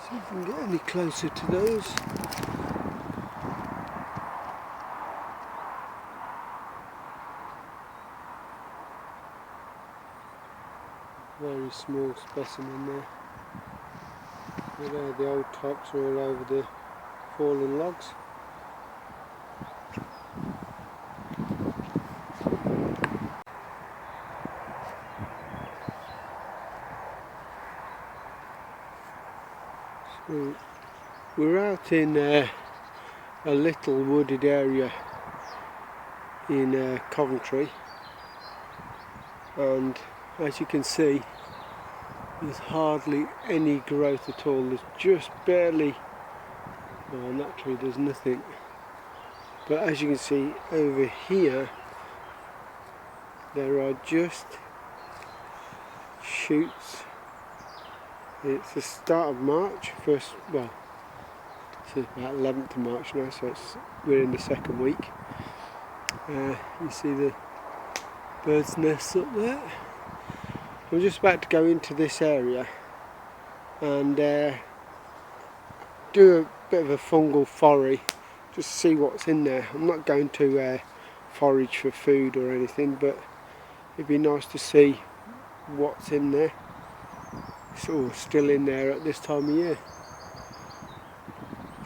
See if we can get any closer to those. Very small specimen there. And there, the old types are all over the fallen logs. So we're out in a little wooded area in Coventry, and as you can see, there's hardly any growth at all. There's just barely, well, on that tree there's nothing, but as you can see over here there are just shoots. It's the start of March, it's about 11th of March now, so we're in the second week. You see the bird's nests up there. I'm just about to go into this area and do a bit of a fungal foray, just to see what's in there. I'm not going to forage for food or anything, but it'd be nice to see what's in there. It's all still in there at this time of year.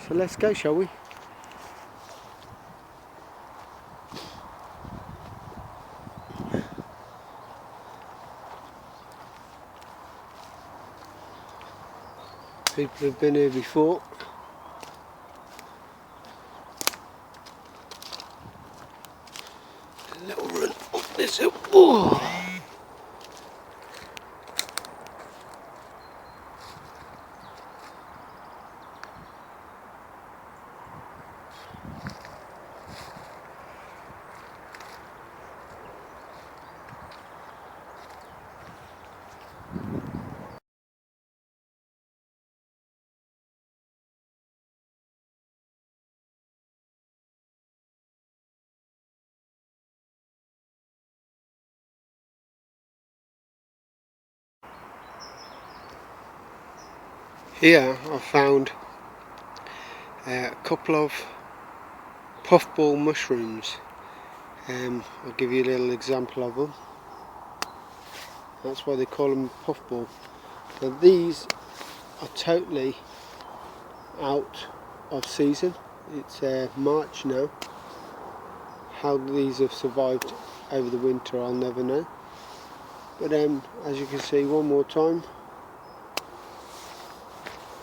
So let's go, shall we? People have been here before. A little run up this hill. Oh. Here I found a couple of puffball mushrooms. I'll give you a little example of them. That's why they call them puffball. But these are totally out of season. It's March now. How these have survived over the winter I'll never know. But as you can see, one more time.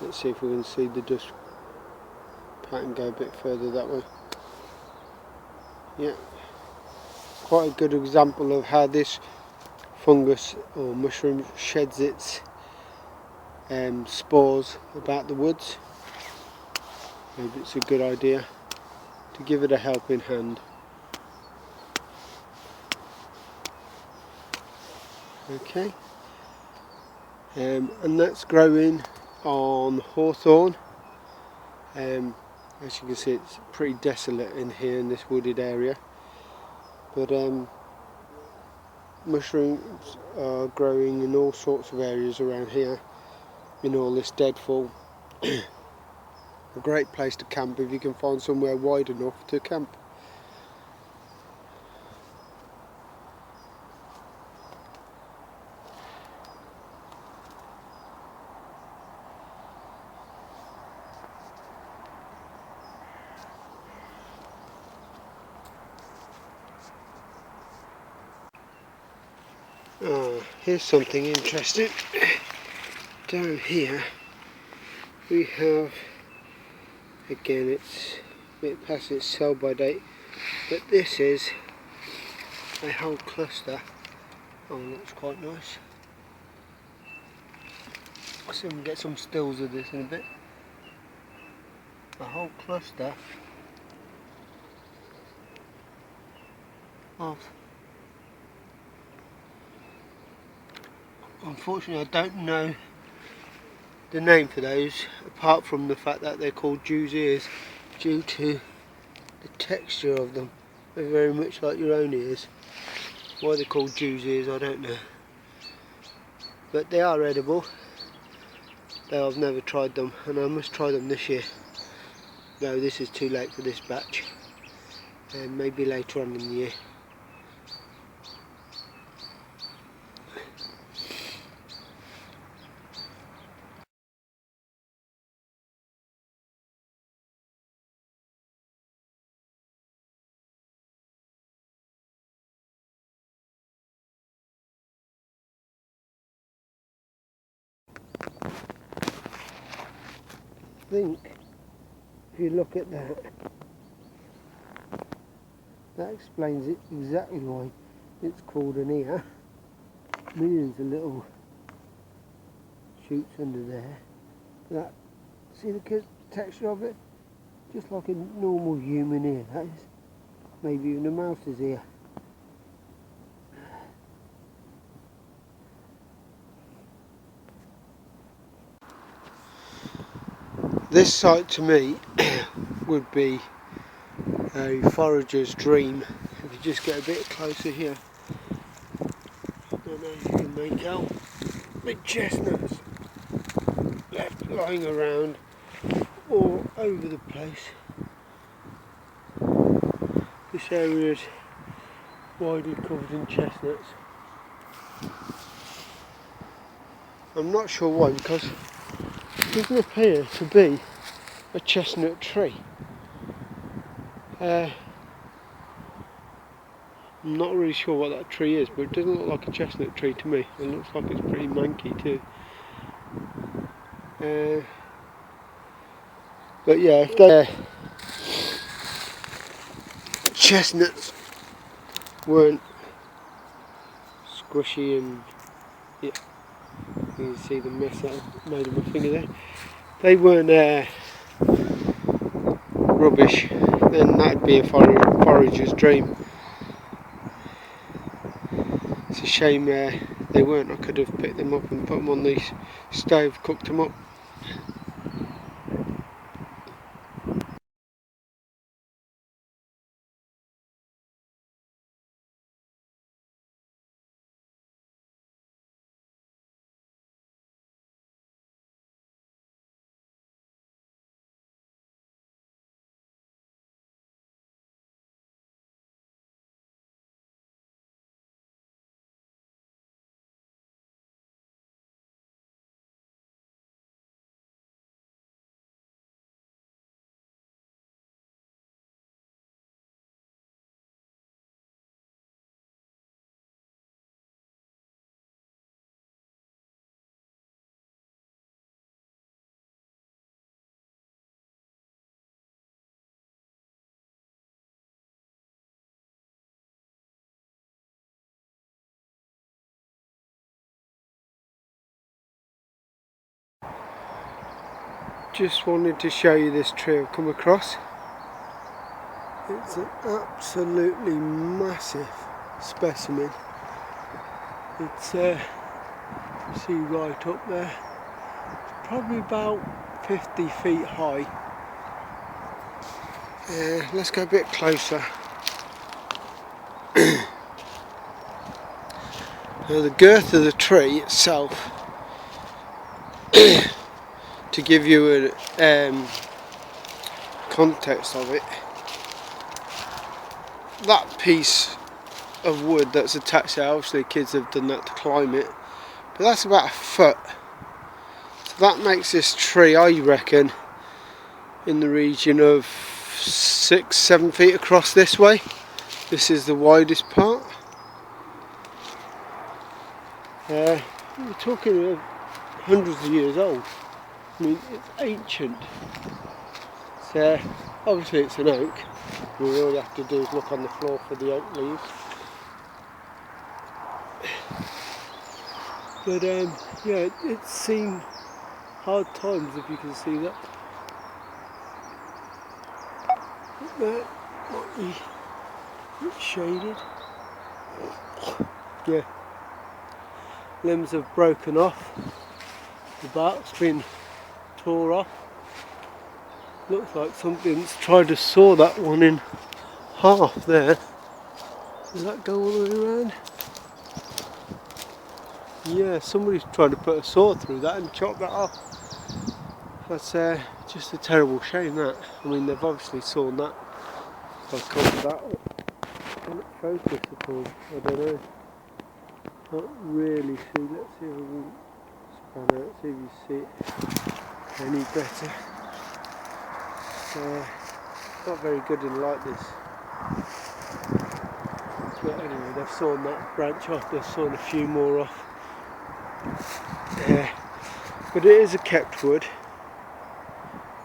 Let's see if we can see the dust pattern go a bit further that way. Yeah, quite a good example of how this fungus or mushroom sheds its spores about the woods. Maybe it's a good idea to give it a helping hand. Okay, and that's growing on hawthorn. As you can see, it's pretty desolate in here in this wooded area, but mushrooms are growing in all sorts of areas around here in all this deadfall. A great place to camp if you can find somewhere wide enough to camp. Here's something interesting. Down here we have, again it's a bit past its sell by date, but this is a whole cluster. Oh, looks quite nice. So we can get some stills of this in a bit. A whole cluster of, unfortunately I don't know the name for those, apart from the fact that they're called Jew's ears due to the texture of them. They're very much like your own ears. Why they're called Jew's ears I don't know, but they are edible. though I've never tried them, and I must try them this year. Though this is too late for this batch, and maybe later on in the year. I think if you look at that, that explains it exactly why it's called an ear. Millions of little shoots under there. That, see the texture of it? Just like a normal human ear, that is. Maybe even a mouse's ear. This site to me would be a forager's dream. If you just get a bit closer here, I don't know if you can make out big chestnuts left lying around all over the place. This area is widely covered in chestnuts. I'm not sure why, because it doesn't appear to be a chestnut tree. I'm not really sure what that tree is, but it doesn't look like a chestnut tree to me. It looks like it's pretty manky too. But yeah, if the chestnuts weren't squishy and yeah, you can see the mess that I made of my finger there. They weren't rubbish, then that'd be a forager's dream. It's a shame they weren't. I could have picked them up and put them on the stove, cooked them up. Just wanted to show you this tree I've come across. It's an absolutely massive specimen. It's see right up there, it's probably about 50 feet high. Let's go a bit closer. Now the girth of the tree itself, to give you a context of it, that piece of wood that's attached there, obviously kids have done that to climb it, but that's about a foot. So that makes this tree, I reckon, in the region of 6-7 feet across this way. This is the widest part. We're talking hundreds of years old. I mean, it's ancient. So obviously it's an oak. All you have to do is look on the floor for the oak leaves. But yeah, it's seen hard times, if you can see that. That might be a bit shaded. Yeah. Limbs have broken off. The bark's been tore off. Looks like something's tried to saw that one in half there. Does that go all the way around? Yeah, somebody's tried to put a saw through that and chop that off. That's just a terrible shame, that. I mean, they've obviously sawn that. I'll cover that up. Can it focus at all? I don't know. Can't really see. Let's see if we can span out, see if you see it any better. It's not very good in like this. But anyway, they've sawn that branch off, they've sawn a few more off. But it is a kept wood.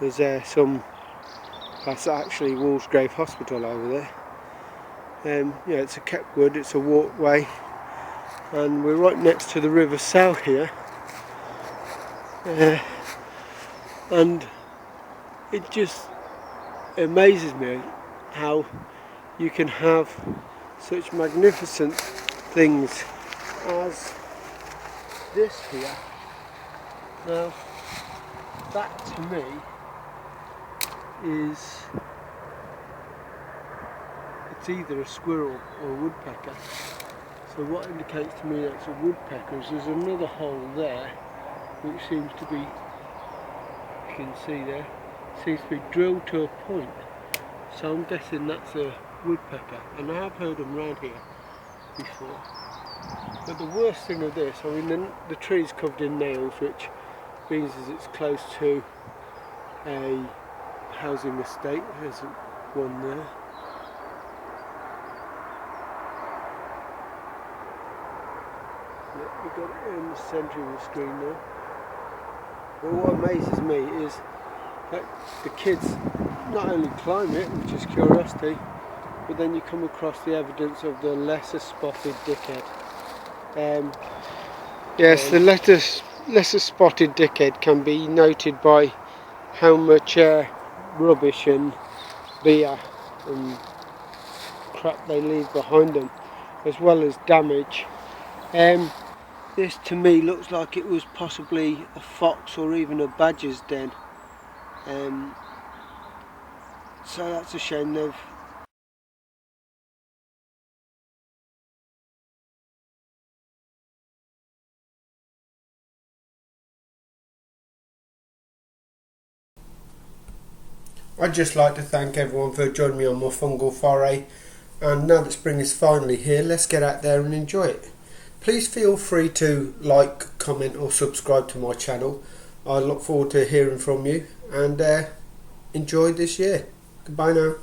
There's that's actually Walsgrave Hospital over there. Yeah, it's a kept wood, it's a walkway, and we're right next to the River Sal here. And it just amazes me how you can have such magnificent things as this here. Now, that to me is, it's either a squirrel or a woodpecker. So what indicates to me that's a woodpecker is there's another hole there which seems to be, you can see there, seems to be drilled to a point. So I'm guessing that's a woodpecker, and I have heard them around here before. But the worst thing of this, I mean, the tree's covered in nails, which means as it's close to a housing estate. There's one there. Yeah, we've got it in the centre of the screen now. But what amazes me is that the kids not only climb it, which is curiosity, but then you come across the evidence of the lesser spotted dickhead. Yes, the lesser spotted dickhead can be noted by how much rubbish and beer and crap they leave behind them, as well as damage. This to me looks like it was possibly a fox or even a badger's den. So that's a shame. I'd just like to thank everyone for joining me on my fungal foray, and now that spring is finally here, let's get out there and enjoy it. Please feel free to like, comment or subscribe to my channel. I look forward to hearing from you, and enjoy this year. Goodbye now.